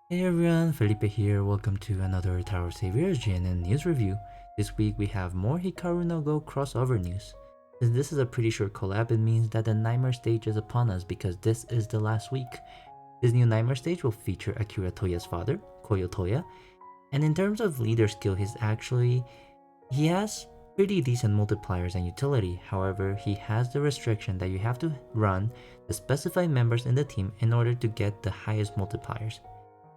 Hey everyone, Felipe here. Welcome to another Tower Saviors GNN news review. This week we have more Hikaru no Go crossover news. Since this is a pretty short collab, it means that the Nightmare stage is upon us because this is the last week. This new Nightmare stage will feature Akira Toya's father, Koyo Toya, and in terms of leader skill, he has pretty decent multipliers and utility. However, he has the restriction that you have to run the specified members in the team in order to get the highest multipliers.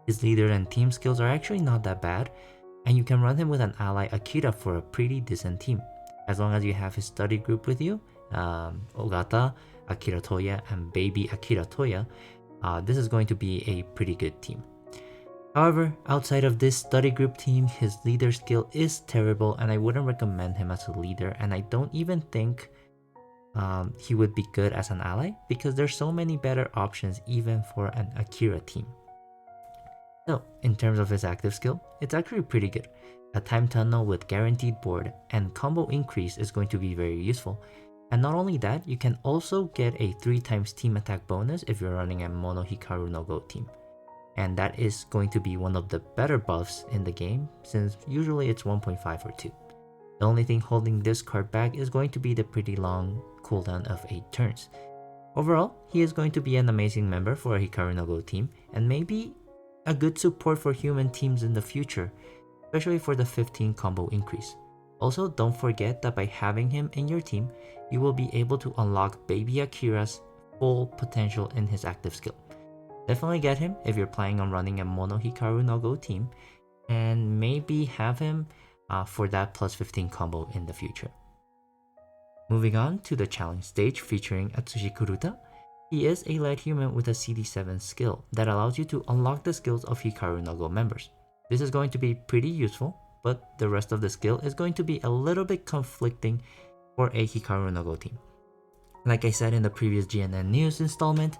His leader and team skills are actually not that bad, and you can run him with an ally Akira for a pretty decent team. As long as you have his study group with you, Ogata, Akira Toya, and baby Akira Toya, this is going to be a pretty good team. However, outside of this study group team, his leader skill is terrible and I wouldn't recommend him as a leader, and I don't even think he would be good as an ally because there's so many better options even for an Akira team. So, in terms of his active skill, it's actually pretty good. A time tunnel with guaranteed board and combo increase is going to be very useful. And not only that, you can also get a 3 times team attack bonus if you're running a Mono Hikaru no Go team. And that is going to be one of the better buffs in the game, since usually it's 1.5 or 2. The only thing holding this card back is going to be the pretty long cooldown of 8 turns. Overall, he is going to be an amazing member for a Hikaru no Go team, and maybe a good support for human teams in the future, especially for the 15 combo increase. Also, don't forget that by having him in your team, you will be able to unlock baby Akira's full potential in his active skill. Definitely get him if you're planning on running a Mono Hikaru no Go team, and maybe have him for that plus 15 combo in the future. Moving on to the challenge stage featuring Atsushi Kuruta. He is a light human with a CD7 skill that allows you to unlock the skills of Hikaru no Go members. This is going to be pretty useful, but the rest of the skill is going to be a little bit conflicting for a Hikaru no Go team. Like I said in the previous GNN news installment,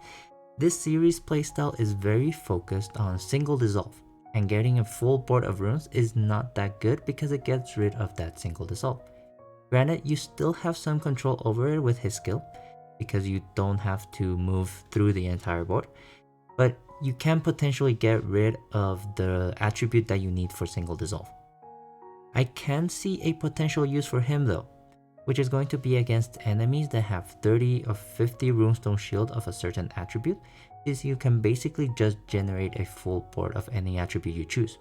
this series playstyle is very focused on single dissolve, and getting a full board of runes is not that good because it gets rid of that single dissolve. Granted, you still have some control over it with his skill, because you don't have to move through the entire board, but you can potentially get rid of the attribute that you need for single dissolve. I can see a potential use for him though, which is going to be against enemies that have 30 or 50 runestone shield of a certain attribute, since you can basically just generate a full board of any attribute you choose.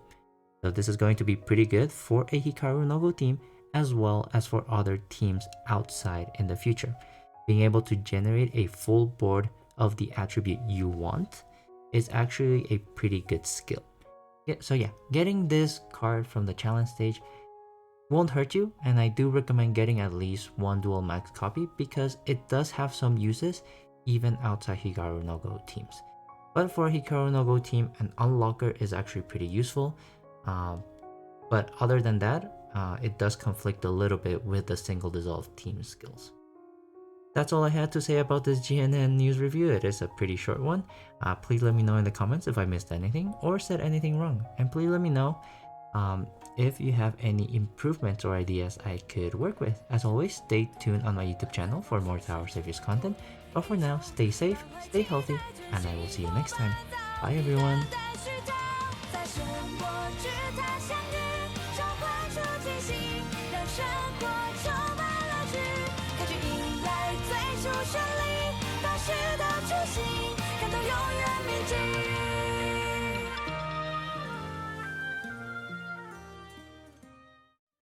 So this is going to be pretty good for a Hikaru no Go team as well as for other teams outside in the future. Being able to generate a full board of the attribute you want is actually a pretty good skill. So getting this card from the challenge stage won't hurt you, and I do recommend getting at least one dual max copy because it does have some uses even outside Hikaru no Go teams. But for a Hikaru no Go team, an unlocker is actually pretty useful. But other than that, it does conflict a little bit with the single dissolve team skills. That's all I had to say about this GNN news review. It is a pretty short one. Please let me know in the comments if I missed anything or said anything wrong. And please let me know if you have any improvements or ideas I could work with. As always, stay tuned on my YouTube channel for more Tower Saviors content. But for now, stay safe, stay healthy, and I will see you next time. Bye everyone! 在生活之塔相遇，召唤出惊喜，让生活充满乐趣，歌曲迎来最初旋律。